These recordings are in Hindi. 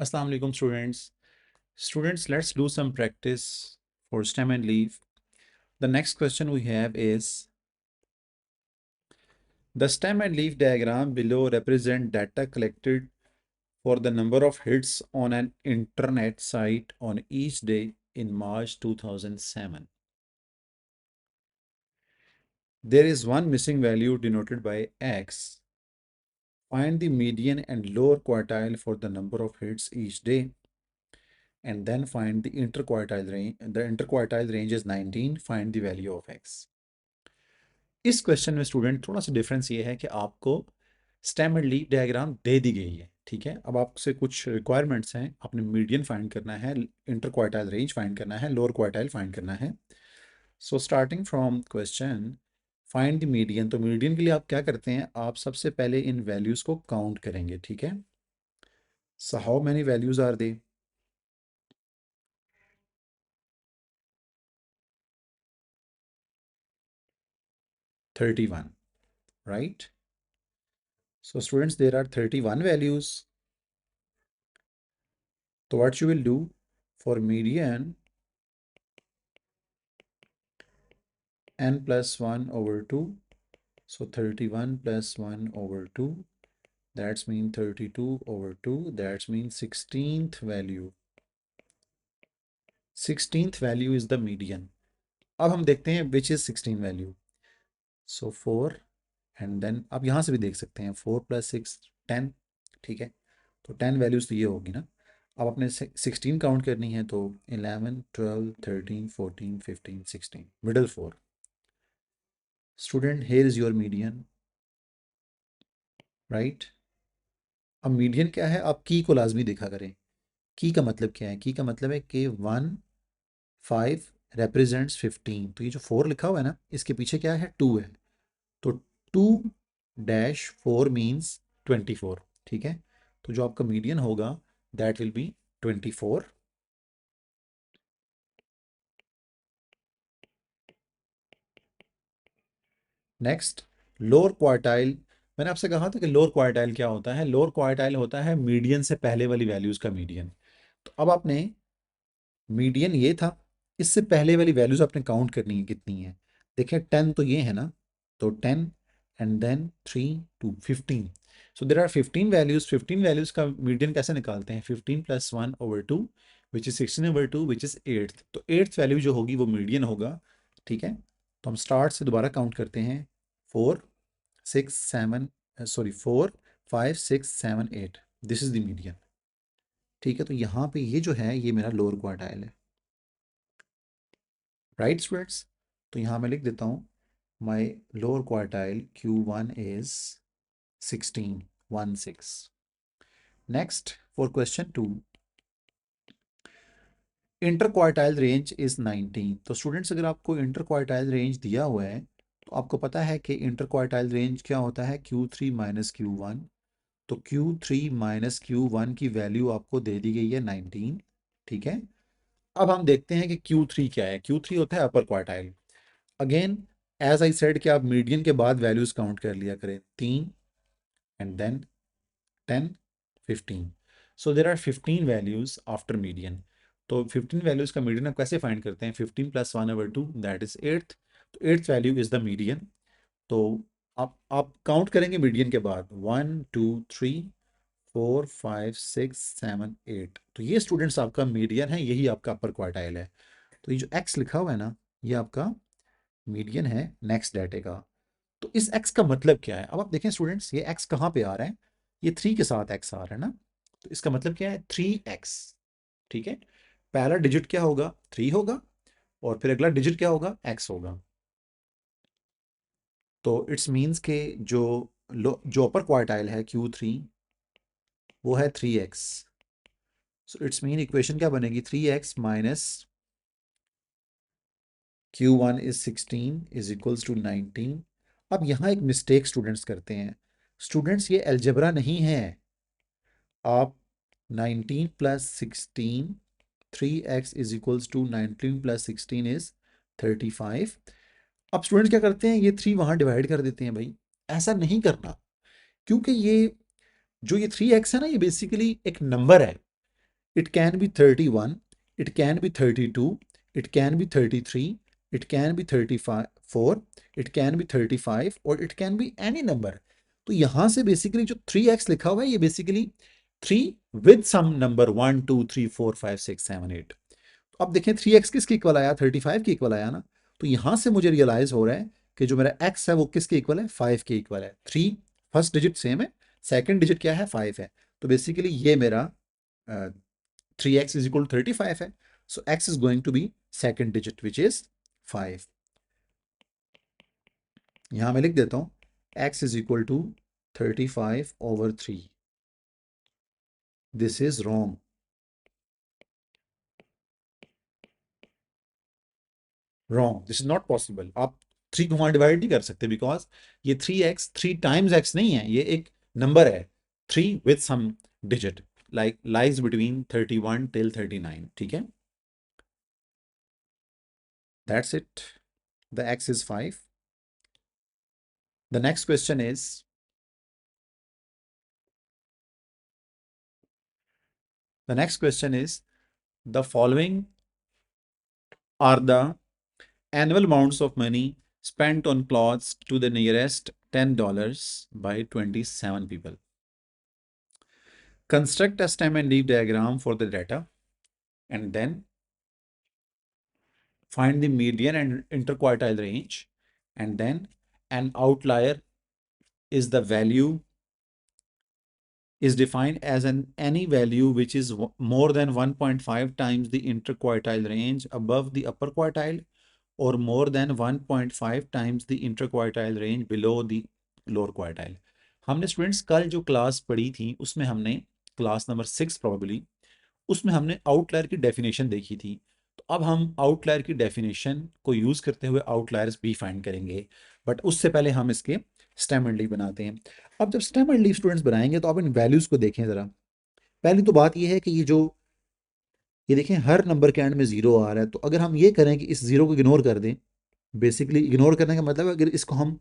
Assalamu alaikum students. Students, let's do some practice for stem and leaf. The next question we have is the stem and leaf diagram below represent data collected for the number of hits on an internet site on each day in March 2007. There is one missing value denoted by X. Find the median and lower quartile for the number of hits each day. And then find the interquartile range. The interquartile range is 19. Find the value of X. इस क्वेश्चन में स्टूडेंट थोड़ा सा डिफरेंस ये है कि आपको स्टेम एंड लीफ डायग्राम दे दी गई है, ठीक है। अब आपसे कुछ रिक्वायरमेंट्स हैं, आपने मीडियन फाइंड करना है, इंटर क्वार्टाइल रेंज फाइंड करना है, लोअर क्वार्टाइल फाइंड करना है। So starting from question find the median, तो मीडियन के लिए आप क्या करते हैं, आप सबसे पहले इन वैल्यूज़ को काउंट करेंगे, ठीक है। So how many values are they? 31, right? So students, there are 31 values. So what you will do for median, n plus 1 over 2. So 31 plus 1 over 2. That's mean 32 over 2. That's mean 16th value. 16th value is the median. अब हम देखते हैं which is 16 value. So 4 and then अब यहाँ से भी देख सकते हैं 4 plus 6 10, ठीक है। तो 10 वैल्यूज तो ये होगी ना। अब अपने 16 काउंट करनी है, तो 11 12 13 14 15 16 middle 4। Student, here is your median, right? अब मीडियन क्या है, आप की को लाजमी देखा करें। की का मतलब क्या है? की का मतलब है कि 1 5 represents 15। तो ये जो 4 लिखा हुआ है ना, इसके पीछे क्या है? 2 है। तो 2 डैश 4 मीन्स 24, ठीक है। तो जो आपका मीडियन होगा that will be 24। Next, lower quartile. मैंने आपसे कहा था कि लोअर क्वार्टाइल क्या होता है। लोअर क्वार्टाइल होता है मीडियन से पहले वाली वैल्यूज का मीडियन। तो अब आपने मीडियन ये था, इससे पहले वाली वैल्यूज आपने काउंट करनी है कितनी है। देखिए 10 तो ये है ना, तो 10 and then 3 2 15। So there are 15 values. 15 values का मीडियन कैसे निकालते हैं? 15 plus 1 over 2 which is 16 over 2 which is 8th। तो 8th वैल्यू जो होगी वो मीडियन होगा, ठीक है। तो हम स्टार्ट से दोबारा काउंट करते हैं। 4 6 7 sorry 4 5 6 7 8, this is the median, ठीक है। तो यहाँ पे ये जो है ये मेरा लोअर क्वार्टाइल है, राइट स्टूडेंट्स। तो यहाँ मैं लिख देता हूँ माई lower quartile Q1 is 16 1 6। Next for question 2, inter quartile range is 19। तो स्टूडेंट्स, अगर आपको इंटर क्वार्टाइल रेंज दिया हुआ है तो आपको पता है कि इंटर क्वार्टाइल रेंज क्या होता है? Q3 minus Q1। तो Q3 माइनस Q1 की वैल्यू आपको दे दी गई है 19, ठीक है। अब हम देखते हैं कि Q3 क्या है। Q3 होता है upper quartile. Again as I said कि आप मीडियन के बाद वैल्यूज काउंट कर लिया करें, 3 and then 10 15। So there are 15 values after median. तो 15 वैल्यूज का मीडियन आप कैसे फाइंड करते हैं? 15 plus 1 over 2 that is 8th। तो 8th value is the median. तो आप काउंट करेंगे मीडियन के बाद 1 2 3 4 5 6 7 8। तो ये स्टूडेंट्स आपका मीडियन है, यही आपका अपर क्वार्टाइल है। तो ये जो एक्स लिखा हुआ है ना, ये आपका मीडियन है नेक्स्ट डाटे का। तो इस x का मतलब क्या है? अब आप देखें स्टूडेंट्स, ये x कहाँ पे आ रहा है? ये 3 के साथ x आ रहा है ना। तो इसका मतलब क्या है? 3x, ठीक है। पहला डिजिट क्या होगा? 3 होगा, और फिर अगला डिजिट क्या होगा? x होगा। तो इट्स मीन्स के जो अपर क्वार्टाइल है Q3 वो है 3x। So it's mean equation क्या बनेगी? 3x minus Q1 is 16 is equals to 19। अब यहाँ एक मिस्टेक स्टूडेंट्स करते हैं। स्टूडेंट्स, ये अलजेब्रा नहीं है। आप 19 plus 16, 3x is equals to 19 plus 16 is 35। अब स्टूडेंट्स क्या करते हैं? ये 3 वहाँ डिवाइड कर देते हैं। भाई ऐसा नहीं करना, क्योंकि ये जो ये 3x है ना, ये बेसिकली एक नंबर है। It can be 31, it can be 32, it can be 33, it can be 34, it can be 35 और it can be any number. तो यहाँ से बेसिकली जो 3x लिखा हुआ है ये बेसिकली 3 विद सम नंबर 1 2 3 4 5 6 7 8. अब देखें 3x किसके इक्वल आया, 35 के इक्वल आया ना. तो यहाँ से मुझे रियलाइज हो रहा है कि जो मेरा x है वो किसके इक्वल है, 5 के इक्वल है. 3 फर्स्ट डिजिट सेम है, सेकंड डिजिट क्या है, 5 है. तो बेसिकली ये मेरा 3x is equal to 35 है. So x is going to be second digit which is 5. यहाँ मैं लिख देता हूँ x is equal to 35 over 3. This is wrong. Wrong. This is not possible. आप 3 को वहाँ डिवाइड नहीं कर सकते बिकॉज ये 3x 3 टाइम्स x नहीं है, ये एक नंबर है 3 with some digit like lies between 31 till 39. ठीक है, that's it. The x is 5. The next question is the following are the annual amounts of money spent on clothes to the nearest $10 by 27 people. Construct a stem and leaf diagram for the data and then find the median and interquartile range, and then an outlier is the value is defined as any value which is more than 1.5 times the interquartile range above the upper quartile or more than 1.5 times the interquartile range below the lower quartile. हमने स्टूडेंट्स कल जो क्लास पढ़ी थी उसमें हमने क्लास नंबर 6 प्रॉबेबली उसमें हमने आउटलायर की डेफिनेशन देखी थी. तो अब हम आउटलायर की डेफिनेशन को यूज़ करते हुए आउटलायर्स भी फाइंड करेंगे, बट उससे पहले हम इसके स्टेम एंड लीफ बनाते हैं. अब जब स्टेम एंड लीफ स्टूडेंट्स बनाएंगे तो आप इन वैल्यूज़ को देखें ज़रा. पहली तो बात यह है कि ये देखें हर नंबर के एंड में ज़ीरो आ रहा है. तो अगर हम ये करें कि इस ज़ीरो को इग्नोर कर दें, बेसिकली इग्नोर करने का मतलब है अगर इसको हम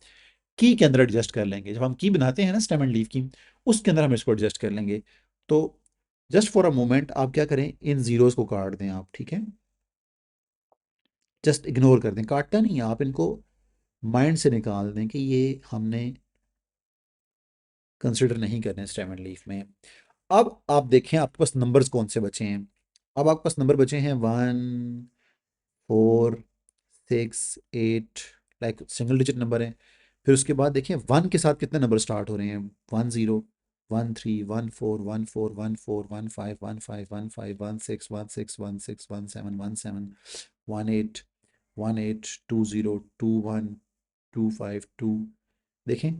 की के अंदर एडजस्ट कर लेंगे, जब हम की बनाते हैं ना स्टेम एंड लीफ की, उसके अंदर हम इसको एडजस्ट कर लेंगे. तो जस्ट फॉर अ मोमेंट आप क्या करें, इन जीरोस को काट दें आप. ठीक है, जस्ट इग्नोर कर दें, काटना नहीं है, आप इनको माइंड से निकाल दें कि ये हमने कंसिडर नहीं करने स्टेम एंड लीफ में. अब आप देखें आपके पास नंबर्स कौन से बचे हैं. अब आपके पास नंबर बचे हैं 1 4 6 8, लाइक सिंगल डिजिट नंबर है. फिर उसके बाद देखिए 1 के साथ कितने नंबर स्टार्ट हो रहे हैं, 1 0 1 3 1 4 1 4 1 4 1 5 1 5 1 5 1 6 1 6 1 6 1 7 1 7 1 8 1 8 2 0 2 1 2 5 2. देखें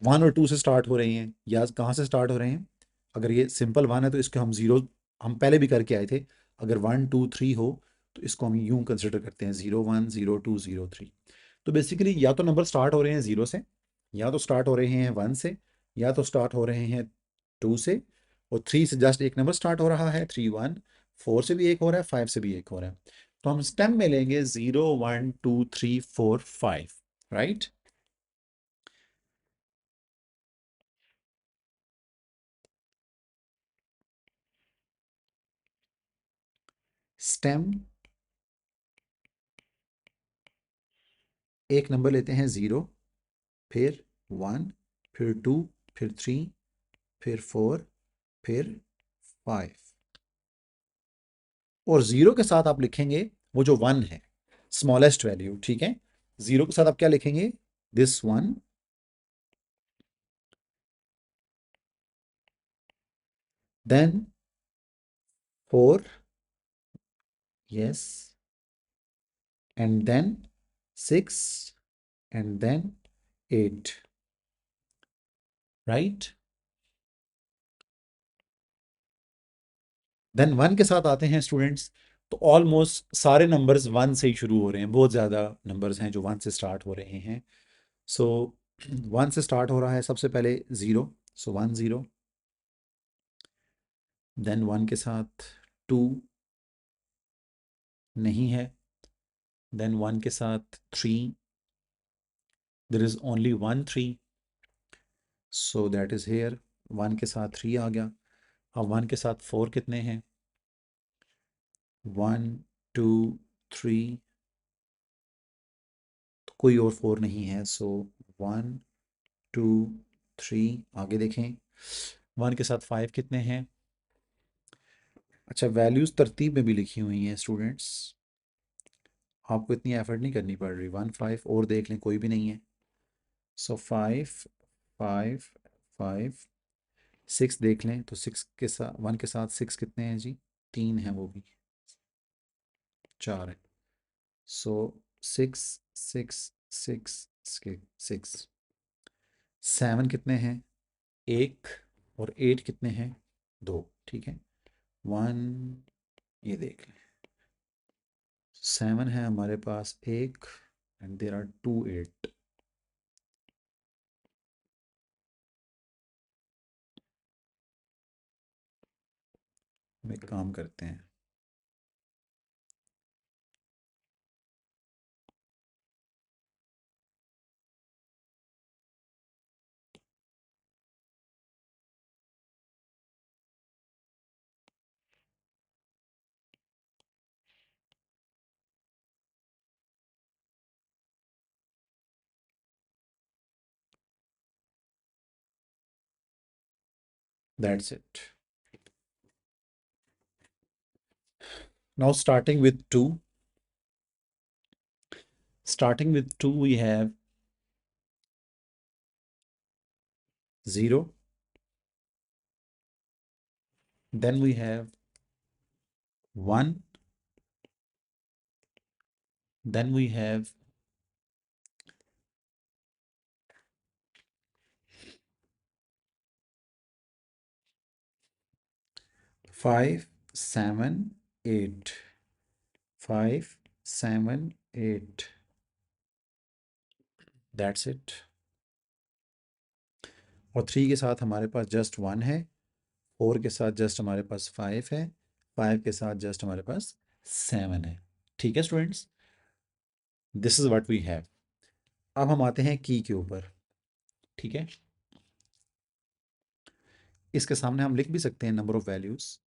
1 और 2 से स्टार्ट हो रहे हैं, या कहाँ से स्टार्ट हो रहे हैं. अगर ये सिंपल 1 है तो इसके हम ज़ीरो हम पहले भी करके आए थे. अगर 1 2 3 हो तो इसको हम यूं कंसिडर करते हैं 0 1 0 2 0 3. तो बेसिकली या तो नंबर स्टार्ट हो रहे हैं 0 से, या तो स्टार्ट हो रहे हैं 1 से, या तो स्टार्ट हो रहे हैं 2 से, और 3 से जस्ट एक नंबर स्टार्ट हो रहा है 3 1, 4 से भी एक हो रहा है, 5 से भी एक हो रहा है. तो हम स्टेम में लेंगे 0 1 2 3 4 5. राइट, स्टेम एक नंबर लेते हैं 0, फिर 1, फिर 2, फिर 3, फिर 4, फिर 5, और 0 के साथ आप लिखेंगे वो जो 1 है, स्मॉलेस्ट वैल्यू. ठीक है, 0 के साथ आप क्या लिखेंगे, this 1, then 4, yes, and then 6, and then 8. Right, then 1 के साथ आते हैं स्टूडेंट्स. तो ऑलमोस्ट सारे नंबर्स 1 से ही शुरू हो रहे हैं, बहुत ज़्यादा नंबर्स हैं जो 1 से स्टार्ट हो रहे हैं. सो 1 से स्टार्ट हो रहा है सबसे पहले 0, सो 1 0, देन 1 के साथ 2 नहीं है, देन 1 के साथ 3, there is only 1 3, so that is here, 1 के साथ 3 आ गया. अब 1 के साथ 4 कितने हैं? 1 2 3, तो कोई और 4 नहीं है, सो 1 2 3। आगे देखें, 1 के साथ 5 कितने हैं? अच्छा, वैल्यूज़ तरतीब में भी लिखी हुई हैं स्टूडेंट्स, आपको इतनी एफर्ट नहीं करनी पड़ रही। 1 5 और देख लें, कोई भी नहीं है। सो 5 5 5 6 देख लें, तो 6 के साथ 1 के साथ 6 कितने हैं जी? 3 है, वो भी 4 है। सो 6 6 6 6। 7 कितने हैं? 1। और 8 कितने हैं? 2। ठीक है, 1, ये देख लें, 7 है हमारे पास, 1, एंड देर आर 2 8। हम एक काम करते हैं, that's it. Now starting with 2 we have 0, then we have 1, then we have 5 7 8, 5 7 8, that's it. और 3 के साथ हमारे पास जस्ट 1 है, 4 के साथ जस्ट हमारे पास 5 है, 5 के साथ जस्ट हमारे पास 7 है। ठीक है students, this is what we have. अब हम आते हैं की के ऊपर। ठीक है, इसके सामने हम लिख भी सकते हैं number of values,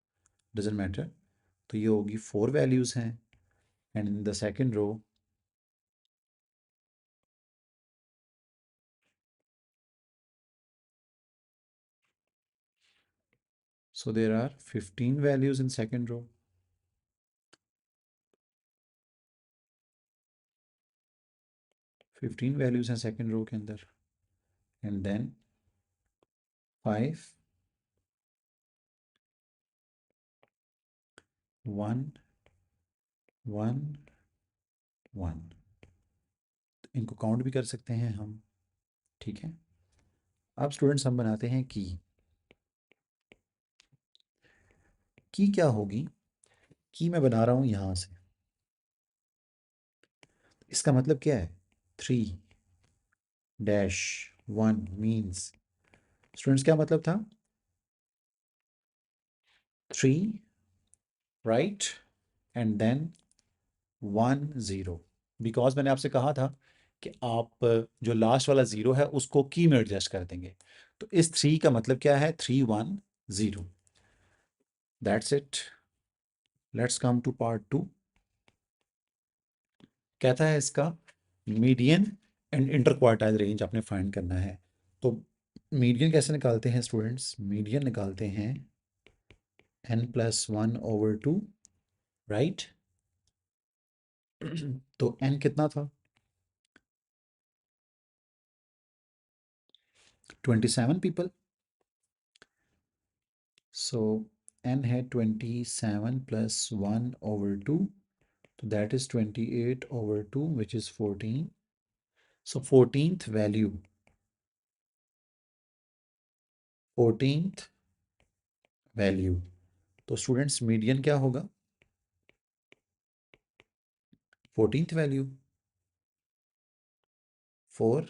doesn't matter. तो ये होगी 4 वैल्यूज हैं, and in the second row so there are 15 values in second row, 15 values हैं सेकंड रो के अंदर, एंड देन 5 1 1 1। इनको काउंट भी कर सकते हैं हम। ठीक है, अब स्टूडेंट्स हम बनाते हैं की क्या होगी? की मैं बना रहा हूं यहां से, इसका मतलब क्या है? 3-1 मीन्स, स्टूडेंट्स क्या मतलब था? 3, राइट, एंड देन 1 0। बिकॉज मैंने आपसे कहा था कि आप जो लास्ट वाला 0 है उसको की में एडजस्ट कर देंगे। तो इस 3 का मतलब क्या है? 3 1 0। That's it. Let's come to part 2। कहता है इसका median and inter quartile range आपने फाइंड करना है। तो मीडियन कैसे निकालते हैं स्टूडेंट्स? मीडियन निकालते हैं n+1/2, राइट। तो n कितना था? 27 पीपल। सो n है 27 + 1/2, so that is 28/2, which is 14. So 14th value, 14th value. तो स्टूडेंट्स मीडियन क्या होगा? 14th value. 4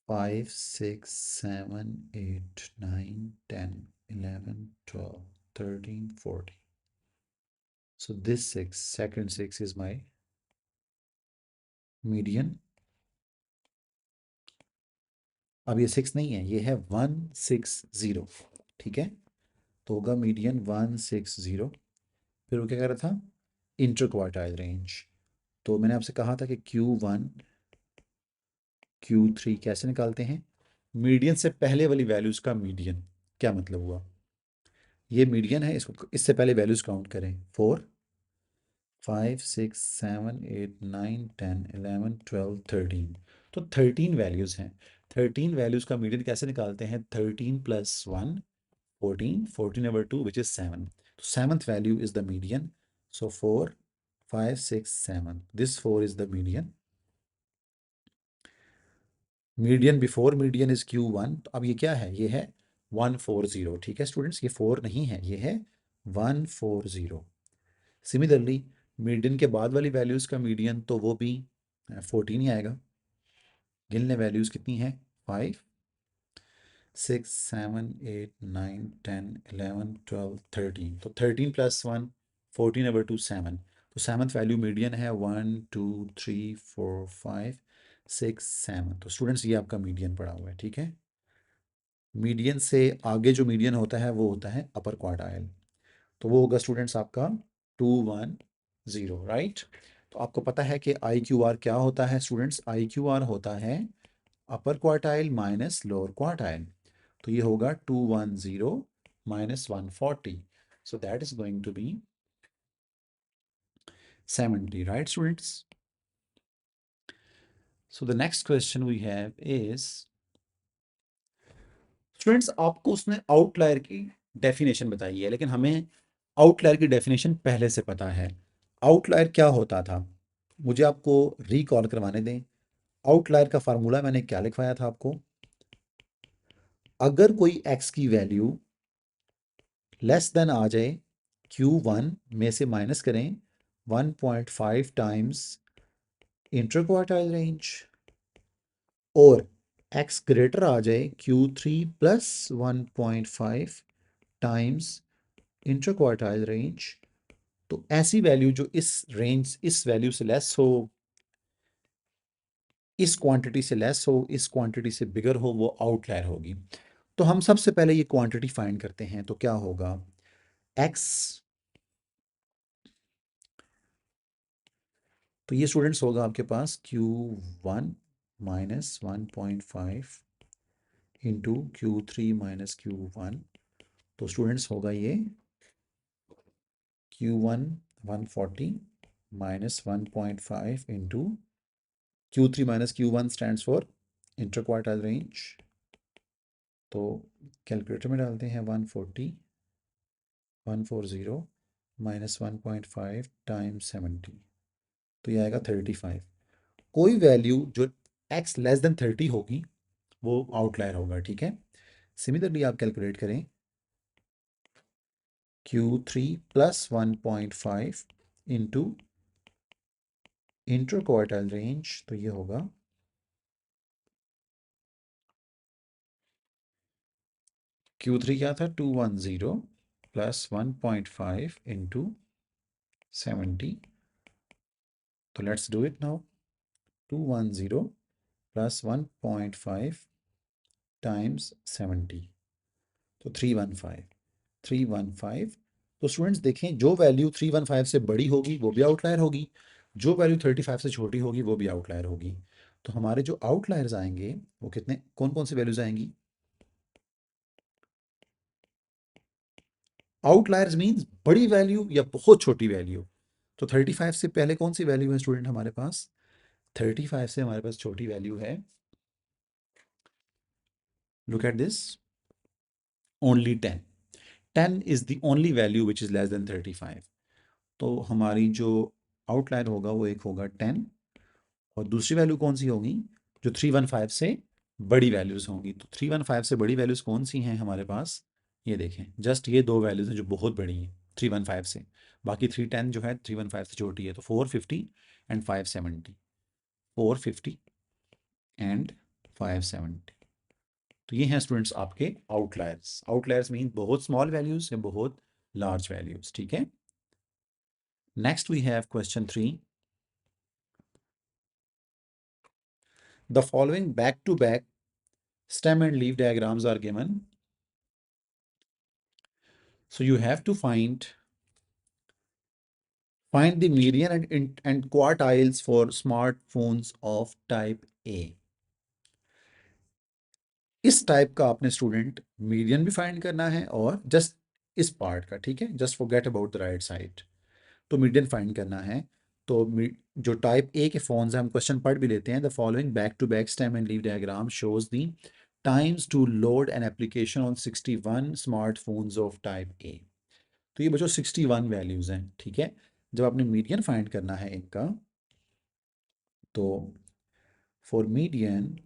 5 6 7 8 9 10 11 12 13 14। So this 6, second 6 is my median। अब ये 6 नहीं है, ये है 160। ठीक है, तो होगा मीडियन 160। फिर वो क्या कर रहा था, इंटर क्वार्टाइल रेंज। तो मैंने आपसे कहा था कि Q1 Q3 कैसे निकालते हैं, मीडियन से पहले वाली वैल्यूज़ का मीडियन। क्या मतलब हुआ, ये मीडियन है, इसको इससे पहले वैल्यूज़ काउंट करें, 4 5 6 7 8 9 10 11 12 13। तो 13 वैल्यूज़ हैं। 13 वैल्यूज़ का मीडियन कैसे निकालते हैं, 13 plus 1 14, 14 over 2 which is 7. So seventh value is the median. So 4 5 6 7, this 4 is the median. Median before median is Q1। तो अब ये क्या है, ये है 140। ठीक है स्टूडेंट्स, ये 4 नहीं है, ये है 140। सिमिलरली मीडियन के बाद वाली वैल्यूज़ का मीडियन तो वो भी 14 ही आएगा। गिन लें वैल्यूज़ कितनी हैं, 5 6 7 8 9 10 11 12 13। तो 13 प्लस 1 14 over 2 7। तो सेवन्थ वैल्यू मीडियन है 1 2 3 4 5 6 7। तो स्टूडेंट्स ये आपका मीडियन पड़ा हुआ है। ठीक है, मीडियन से आगे जो मीडियन होता है वो होता है अपर क्वार्टाइल। तो वो होगा स्टूडेंट्स आपका 210। राइट। तो आपको पता है कि IQR क्या होता है स्टूडेंट्स, IQR होता है upper quartile minus lower quartile. तो ये होगा 210 minus 140। So that is going to be 70। Right students. So the next question we have is, students आपको उसने आउटलायर की डेफिनेशन बताई है, लेकिन हमें आउटलायर की डेफिनेशन पहले से पता है। आउटलायर क्या होता था, मुझे आपको रिकॉल करवाने दें। आउटलायर का फार्मूला मैंने क्या लिखवाया था आपको, अगर कोई x की वैल्यू लेस देन आ जाए, Q1 में से माइनस करें 1.5 टाइम्स इंटर क्वार्टाइल रेंज, और x ग्रेटर आ जाए Q3 plus 1.5 times inter quartile range, तो ऐसी वैल्यू जो इस रेंज, इस वैल्यू से लेस हो, इस क्वांटिटी से लेस हो, इस क्वांटिटी से बिगर हो, वो आउटलायर होगी। तो हम सबसे पहले ये क्वांटिटी फाइंड करते हैं। तो क्या होगा, x, तो ये स्टूडेंट्स होगा आपके पास Q1 minus 1.5 into Q3 minus Q1। तो स्टूडेंट्स होगा ये Q1 140 minus 1.5 into Q3 minus Q1 stands for inter quartile range. तो कैलकुलेटर में डालते हैं 140 माइनस 1.5 टाइम्स 70, तो ये आएगा 35। कोई वैल्यू जो x लेस देन 30 होगी वो आउटलायर होगा। ठीक है, सिमिलरली आप कैलकुलेट करें Q3 plus 1.5 into inter quartile range, तो ये होगा Q3 क्या था, 210 प्लस 1.5 इंटू 70। तो let's do it now, 210 plus 1.5 times 70, तो 315। तो स्टूडेंट्स देखें, जो वैल्यू 315 से बड़ी होगी वो भी आउटलायर होगी, जो वैल्यू 35 से छोटी होगी वो भी आउटलायर होगी। तो हमारे जो आउटलायर्स आएंगे वो कितने, कौन कौन सी वैल्यूज आएंगी, आउटलायर्स मींस बड़ी वैल्यू या बहुत छोटी वैल्यू। तो 35 से पहले कौन सी वैल्यू है स्टूडेंट हमारे पास, 35 से हमारे पास छोटी वैल्यू है, look at this, only 10। 10 is the only value which is less than 35। तो हमारी जो आउटलायर होगा वो एक होगा 10, और दूसरी वैल्यू कौन सी होगी, जो 315 से बड़ी वैल्यूज़ होंगी। तो 315 से बड़ी वैल्यूज़ कौन सी हैं हमारे पास, ये देखें, जस्ट ये दो वैल्यूज़ हैं जो बहुत बड़ी हैं 315 से। बाकी 310 जो है 315 से छोटी है। तो 450 एंड 570, 450 एंड 570। तो ये हैं स्टूडेंट्स आपके आउटलायर्स। आउटलायर्स मीन बहुत स्मॉल वैल्यूज़ या बहुत लार्ज वैल्यूज़। ठीक है, next we have question 3। The following back to back stem and leaf diagrams are given. So you have to find the median and quartiles for smartphones of type A. इस टाइप का आपने स्टूडेंट मीडियन भी फाइंड करना है और जस्ट इस पार्ट का, ठीक है, just forget about the right side. तो मीडियन फाइंड करना है। तो जो टाइप ए के फोन्स हैं, हम क्वेश्चन पढ़ भी लेते हैं। The following back to back stem and leaf diagram shows the times to load an application on 61 smartphones of type A. तो ये बच्चों 61 वैल्यूज हैं, ठीक है। जब आपने मीडियन फाइंड करना है इनका, तो फॉर मीडियन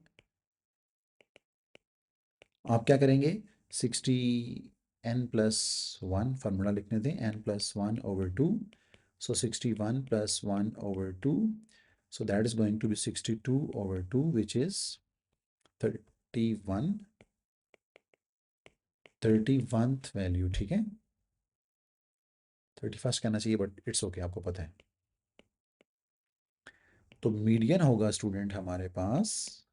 आप क्या करेंगे, 60n+1 फार्मूला लिखने दें, n+1/2। So 61 plus 1/2. So that is going to be 62/2, which is 31, 31th value, ठीक है। 31st कहना चाहिए बट इट्स ओके, आपको पता है। तो मीडियन होगा स्टूडेंट हमारे पास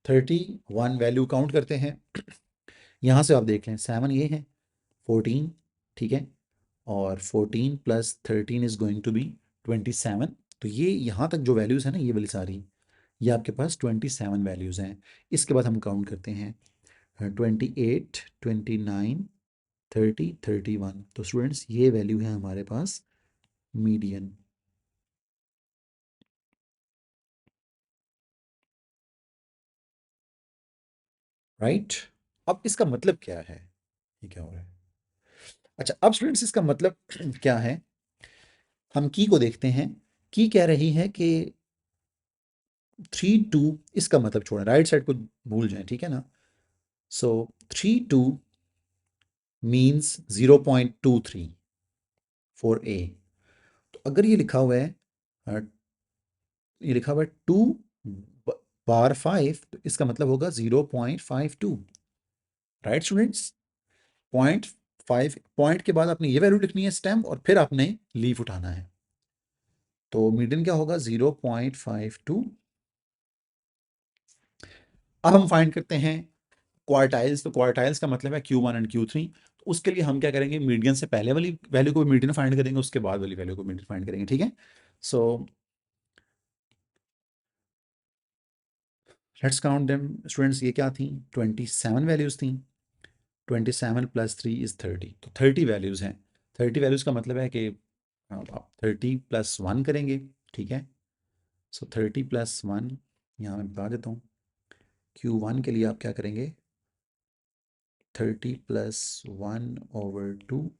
31 वैल्यू काउंट करते हैं। यहाँ से आप देख लें 7 ये है, 14, ठीक है, और 14 + 13 इज गोइंग टू बी 27। तो ये यहाँ तक जो वैल्यूज़ हैं ना, ये वाली सारी, ये आपके पास 27 वैल्यूज़ हैं। इसके बाद हम काउंट करते हैं 28, 29, 30, 31। तो स्टूडेंट्स ये वैल्यू है हमारे पास मीडियन, राइट। अब इसका मतलब क्या है, ये क्या हो रहा है? अच्छा, अब स्टूडेंट्स इसका मतलब क्या है, हम की को देखते हैं। की कह रही है कि 3 2, इसका मतलब छोड़ें, राइट साइड को भूल जाएं, ठीक है ना। सो 3 2 मीन्स 0.23 फॉर ए। तो अगर ये लिखा हुआ है, ये लिखा हुआ है 2/5, तो इसका मतलब होगा 0.52, राइट स्टूडेंट्स। 0.5 पॉइंट के बाद आपने ये वैल्यू लिखनी है स्टेम, और फिर आपने लीफ उठाना है। तो मीडियन क्या होगा, 0.52। अब हम फाइंड करते हैं क्वार्टाइल्स। तो क्वार्टाइल्स का मतलब है Q1 एंड Q3। तो उसके लिए हम क्या करेंगे, मीडियन से पहले वाली वैल्यू को मीडियन फाइंड करेंगे, उसके बाद वाली वैल्यू को मीडियन फाइंड करेंगे, ठीक है। So let's count them students. ये क्या थी, 27 वैल्यूज थी। 27 + 3 इज 30। तो 30 वैल्यूज हैं। 30 वैल्यूज का मतलब है कि आप 30 + 1 करेंगे, ठीक है। सो 30 + 1, यहाँ मैं बता देता हूँ। Q1 के लिए आप क्या करेंगे, 30 + 1/2।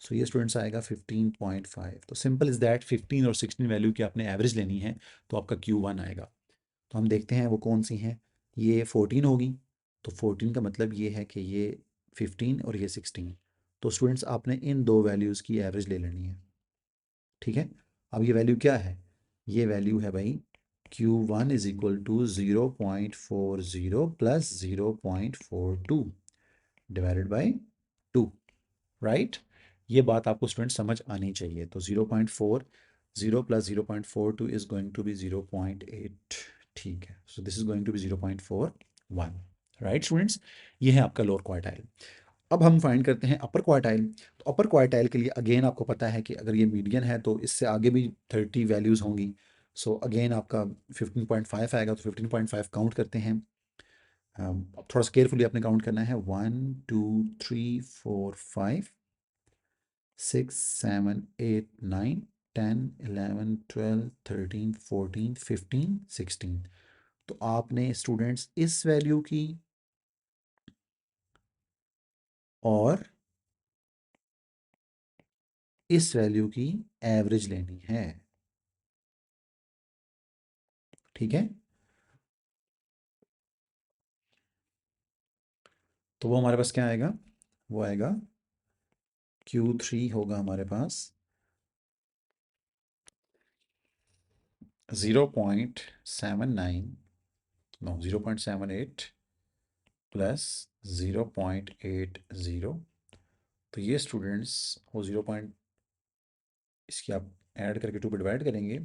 सो ये स्टूडेंट्स आएगा 15.5। तो सिंपल इज़ दैट, 15 और 16 वैल्यू की आपने एवरेज लेनी है, तो आपका Q1 आएगा। तो हम देखते हैं वो कौन सी हैं। ये 14 होगी। तो 14 का मतलब ये है कि ये 15 और ये 16। तो स्टूडेंट्स आपने इन दो वैल्यूज़ की एवरेज ले लेनी है, ठीक है। अब ये वैल्यू क्या है, ये वैल्यू है भाई Q1 = 0.40 + 0.42 डिवाइडेड बाई 2, राइट। ये बात आपको स्टूडेंट समझ आनी चाहिए। तो 0.40 + 0.42 इज गोइंग टू बी 0.8, ठीक है। So this is going to be 0.41, right students. ये है आपका लोअर क्वार्टाइल। अब हम फाइंड करते हैं अपर क्वार्टाइल। तो अपर क्वार्टाइल के लिए अगेन आपको पता है कि अगर ये मीडियन है तो इससे आगे भी 30 वैल्यूज़ होंगी। सो अगेन आपका 15.5 आएगा। तो 15.5 काउंट करते हैं। अब थोड़ा सा केयरफुली आपने काउंट करना है। 1 2 3 4 5 6 7 8 9 10 11 12 13 14 15 16। तो आपने स्टूडेंट्स इस वैल्यू की और इस वैल्यू की एवरेज लेनी है, ठीक है। तो वो हमारे पास क्या आएगा, वो आएगा Q3 होगा हमारे पास 0.79, नो 0.78 प्लस 0.80। तो ये स्टूडेंट्स वो 0 पॉइंट, इसकी आप ऐड करके 2 पे डिवाइड करेंगे,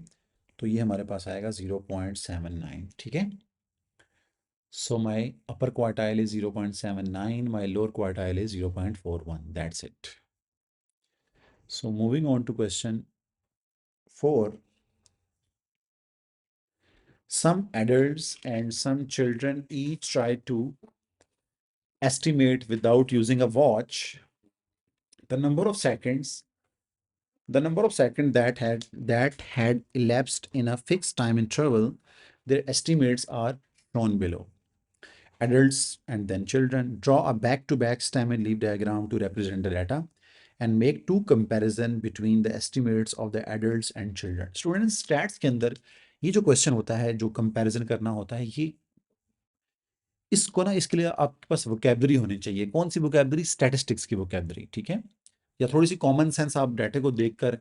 तो ये हमारे पास आएगा 0.79, ठीक है। So my upper quartile is 0.79, my lower quartile is 0.41. That's it. So moving on to question 4. Some adults and some children each try to estimate without using a watch the number of seconds that had elapsed in a fixed time interval. Their estimates are shown below. Adults and then children draw a back-to-back stem and leaf diagram to represent the data and make two comparison between the estimates of the adults and children. Students stats के अंदर ये जो क्वेश्चन होता है, जो कंपैरिजन करना होता है, ये इसको ना, इसके लिए आपके पास वोकेबलरी होनी चाहिए। कौन सी वोकेबलरी? स्टैटिस्टिक्स की वोकेबलरी, ठीक है? या थोड़ी सी कॉमन सेंस, आप डाटा को देखकर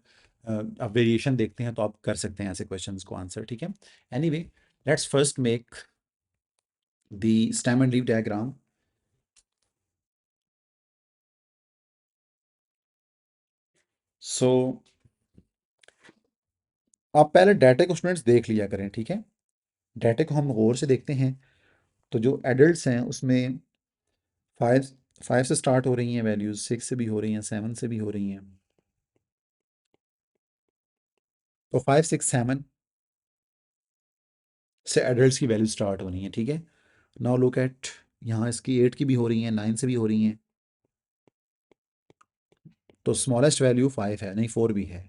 आप वेरिएशन देखते हैं तो आप कर सकते हैं ऐसे क्वेश्चंस को आंसर, ठीक है? Anyway, let's first make the stem and leaf diagram. So आप पहले डाटा को स्टूडेंट्स देख लिया करें, ठीक है? डाटा को हम गौर से देखते हैं। तो जो एडल्ट्स हैं उसमें 5 से स्टार्ट हो रही हैं वैल्यूज, 6 से भी हो रही हैं, 7 से भी हो रही हैं। तो 5, 6, 7 से एडल्ट्स की वैल्यू स्टार्ट होनी है, ठीक है? नाउ लुक एट, यहाँ इसकी 8 की भी हो रही हैं, 9 से भी हो रही हैं। तो स्मॉलेस्ट वैल्यू 5 है, नहीं 4 भी है,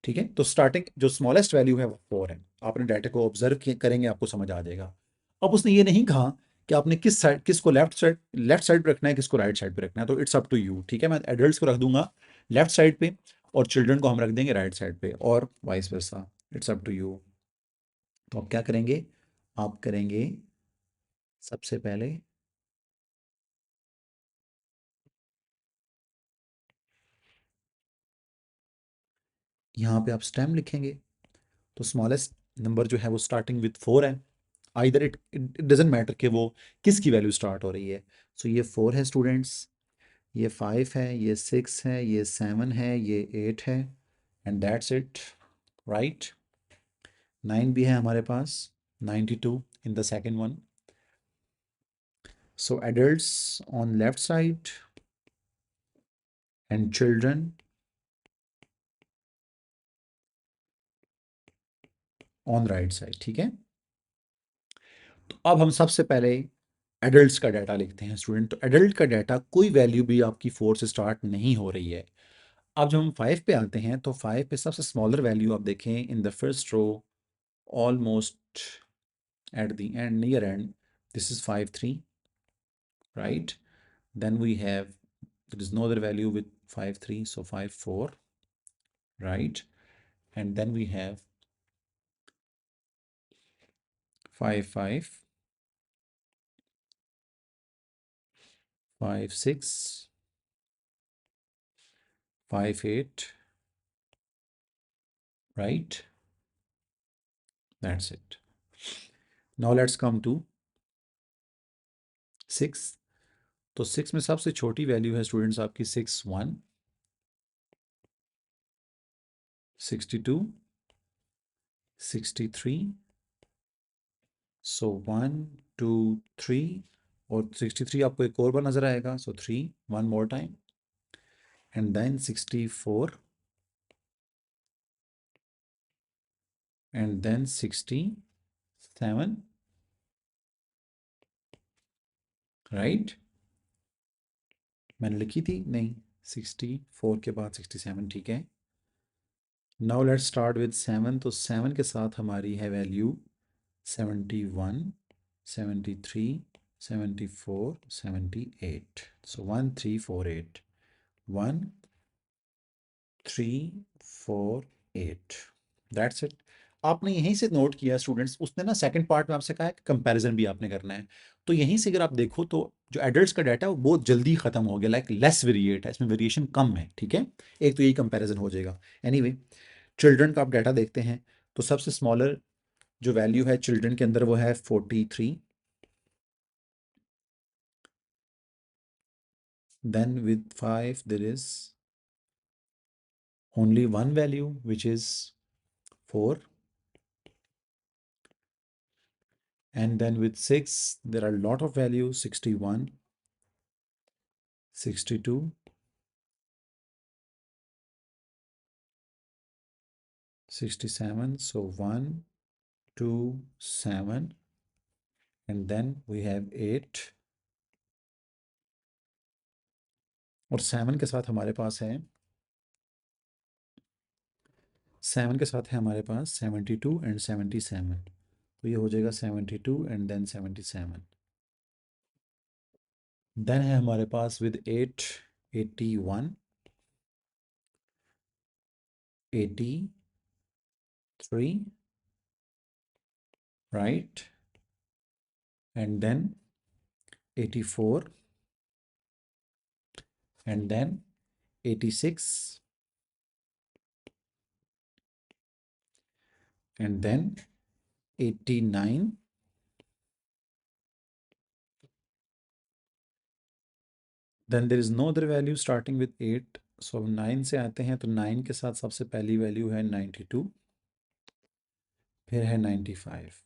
ठीक है? तो स्टार्टिंग जो स्मॉलेस्ट वैल्यू है वो 4 है। आपने डाटा को ऑब्जर्व करेंगे, आपको समझ आ जाएगा। अब उसने ये नहीं कहा कि आपने किसको लेफ्ट साइड पे रखना है, किसको राइट साइड पे रखना है। तो इट्स अप टू यू, ठीक है? मैं एडल्ट्स को रख दूंगा लेफ्ट साइड पे और चिल्ड्रन को हम रख देंगे राइट साइड पे, और vice versa. It's up to you. तो आप क्या करेंगे? आप करेंगे सबसे पहले यहाँ पे आप स्टेम लिखेंगे। तो स्मॉलेस्ट नंबर जो है वो स्टार्टिंग विथ 4 है। आइदर इट डजेंट मैटर कि वो किसकी वैल्यू स्टार्ट हो रही है। सो ये 4 है स्टूडेंट्स, ये 5 है, ये 6 है, ये 7 है, ये 8 है, एंड दैट्स इट, राइट? 9 भी है हमारे पास, 92 in the second one. So adults on left side and children on right side, ठीक है? तो अब हम सबसे पहले एडल्ट्स का डाटा लिखते हैं स्टूडेंट। तो एडल्ट का डाटा कोई वैल्यू भी आपकी 4 से स्टार्ट नहीं हो रही है। अब जब हम 5 पे आते हैं तो 5 पे सबसे स्मॉलर वैल्यू आप देखें in the first row, almost at the end, near end, this is 5 3, right? Then we have, there is no other value with 5 3, so 5 4, right? And then we have 5 5, 5 6, 5 8, right? That's it. Now let's come to 6। तो 6 में सबसे छोटी वैल्यू है स्टूडेंट्स आपकी 6 1, 62, 63। सो 1 2 3, और 63 आपको एक और बार नजर आएगा, so 3 one more time, and then 64, and then 67, right? मैंने लिखी थी नहीं, 64 के बाद 67, ठीक है? Now let's start with 7। तो 7 के साथ हमारी है वैल्यू 71, 73, 74, 78। So 1 3 4 8, 1 3 4 8, that's it. आपने यहीं से नोट किया स्टूडेंट्स, उसने ना सेकंड पार्ट में आपसे कहा है कि कंपैरिजन भी आपने करना है। तो यहीं से अगर आप देखो तो जो एडल्ट्स का डाटा है वो बहुत जल्दी खत्म हो गया, लाइक लेस वेरिएट है, इसमें वेरिएशन कम है, ठीक है? एक तो यही कंपैरिजन हो जाएगा। एनीवे, चिल्ड्रन का आप डाटा देखते हैं तो सबसे स्मॉलर जो वैल्यू है चिल्ड्रन के अंदर वो है 43। Then with 5 there is only one value which is 4, and then with 6 there are a lot of values: 61, 62, 67. So 1, 2, 7, and then we have 8, और 7 के साथ हमारे पास है 72 एंड 77। तो ये हो जाएगा 72 एंड देन 77। देन है हमारे पास with 8 81, 83, right, and then 84, and then 86, and then 89, then there is no other value starting with 8। सो 9 से आते हैं तो 9 के साथ सबसे पहली वैल्यू है 92, फिर है 95।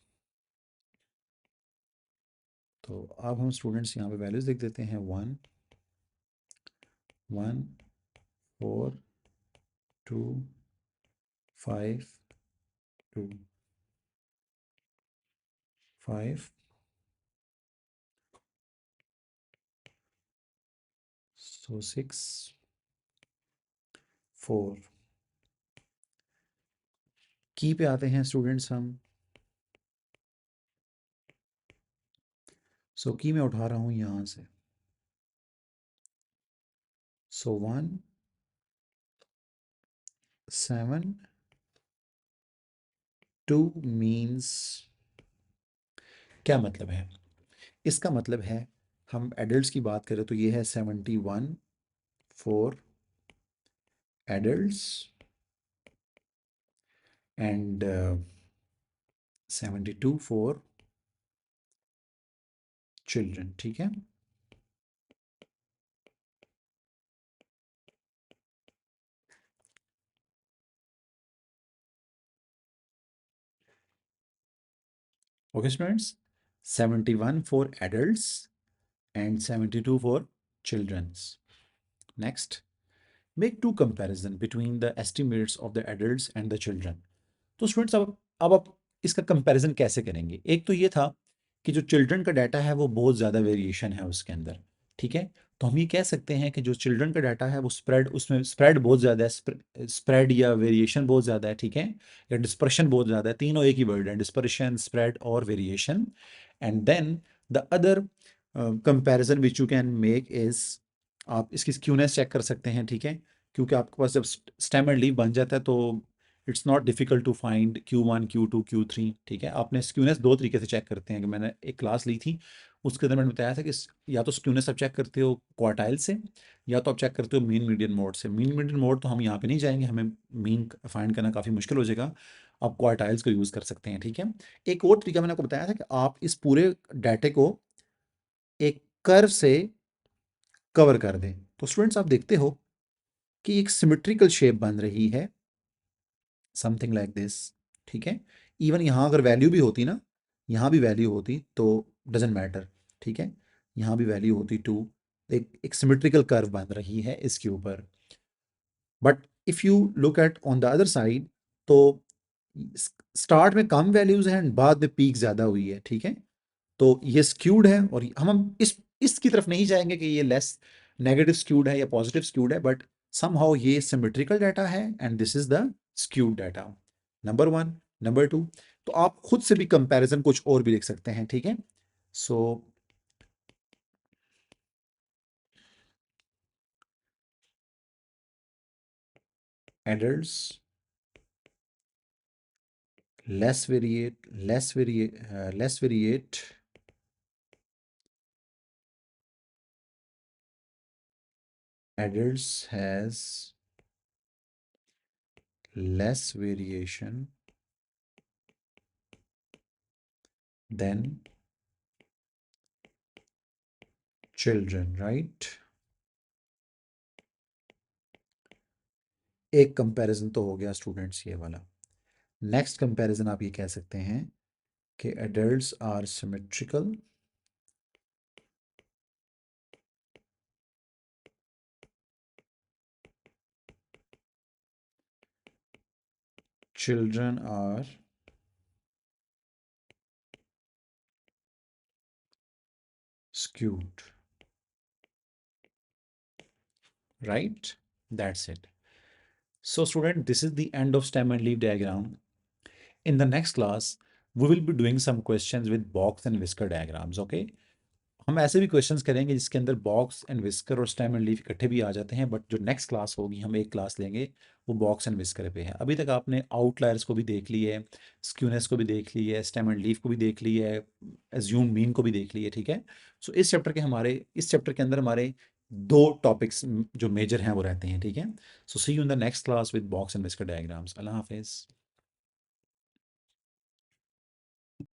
तो अब हम स्टूडेंट्स यहाँ पे वैल्यूज लिख देते हैं: 1, 1, 4, 2, 5, 2, 5, so 6, 4। की पे आते हैं स्टूडेंट्स हम। सो की मैं उठा रहा हूँ यहाँ से। सो 1, 7, 2 मीन्स क्या मतलब है? इसका मतलब है, हम एडल्ट्स की बात करें तो ये है 71 for adults and 72 for children. ठीक है, okay students, 71 for adults and 72 for childrens. Next, make to comparison between the estimates of the adults and the children. तो स्टूडेंट्स अब आप इसका कंपैरिजन कैसे करेंगे? एक तो ये था कि जो चिल्ड्रन का डाटा है वो बहुत ज़्यादा वेरिएशन है उसके अंदर। ठीक है, तो हम ये कह सकते हैं कि जो चिल्ड्रन का डाटा है वो स्प्रेड, उसमें स्प्रेड बहुत ज़्यादा है, स्प्रेड या वेरिएशन बहुत ज़्यादा है। ठीक है, या डिस्पर्शन बहुत ज़्यादा है। तीनों एक ही वर्ड है, डिस्पर्शन, स्प्रेड और variation. And then the other comparison which you can make is, आप इसकी स्क्यूनेस चेक कर सकते हैं। ठीक है, क्योंकि आपके पास जब स्टेम एंड लीफ बन जाता है तो it's not difficult to find Q1, Q2, Q3। ठीक है, आपने स्क्यूनेस दो तरीके से चेक करते हैं कि मैंने एक क्लास ली थी, उसके अंदर मैंने बताया था कि या तो स्क्यूनेस आप चेक करते हो क्वार्टाइल से, या तो आप चेक करते हो मीन मीडियन मोड से। मीन मीडियन मोड तो हम यहाँ पे नहीं जाएंगे, हमें मीन फाइंड करना काफ़ी मुश्किल हो जाएगा। आप क्वार्टाइल्स को यूज़ कर सकते हैं। ठीक है, एक और तरीका मैंने आपको बताया था कि आप इस पूरे डाटे को एक कर्व से कवर कर दें। तो स्टूडेंट्स आप देखते हो कि एक सिमेट्रिकल शेप बन रही है, समथिंग लाइक दिस। ठीक है, इवन यहाँ अगर वैल्यू भी होती ना, यहाँ भी वैल्यू होती तो डजेंट मैटर। ठीक है, यहाँ भी वैल्यू होती 2, एक सिमेट्रिकल कर्व बन रही है इसके ऊपर। But if you look at on the other side, तो स्टार्ट में कम वैल्यूज हैं एंड बाद में पीक ज़्यादा हुई है। ठीक है, तो ये स्क्यूड है, और हम इसकी तरफ नहीं जाएंगे कि ये लेस नेगेटिव स्क्यूड है या पॉजिटिव स्क्यूड है, बट समहाउ ये सिमेट्रिकल डाटा है and this is the skewed data. Number 1। Number 2, तो आप खुद से भी कंपैरिजन कुछ और भी लिख सकते हैं। ठीक है, सो adults less variate adults has less variation than children, right? एक कंपैरिजन तो हो गया स्टूडेंट्स ये वाला। नेक्स्ट कंपैरिजन आप ये कह सकते हैं कि adults are symmetrical, children are skewed, right? That's it. So student, this is the end of stem and leaf diagram. In the next class, we will be doing some questions with box and whisker diagrams, okay? हम ऐसे भी क्वेश्चंस करेंगे जिसके अंदर बॉक्स एंड विस्कर और स्टेम एंड लीफ इकट्ठे भी आ जाते हैं, बट जो नेक्स्ट क्लास होगी हम एक क्लास लेंगे वो बॉक्स एंड विस्कर पे है। अभी तक आपने आउटलायर्स को भी देख ली है, स्क्यूनेस को भी देख ली है, स्टेम एंड लीफ को भी देख ली है, एज्यूम मीन को भी देख ली है, ठीक है। सो इस चैप्टर के अंदर हमारे दो टॉपिक्स जो मेजर हैं वो रहते हैं, ठीक है। So see you in the next class with box and whisker diagrams. अल्लाह हाफिज़।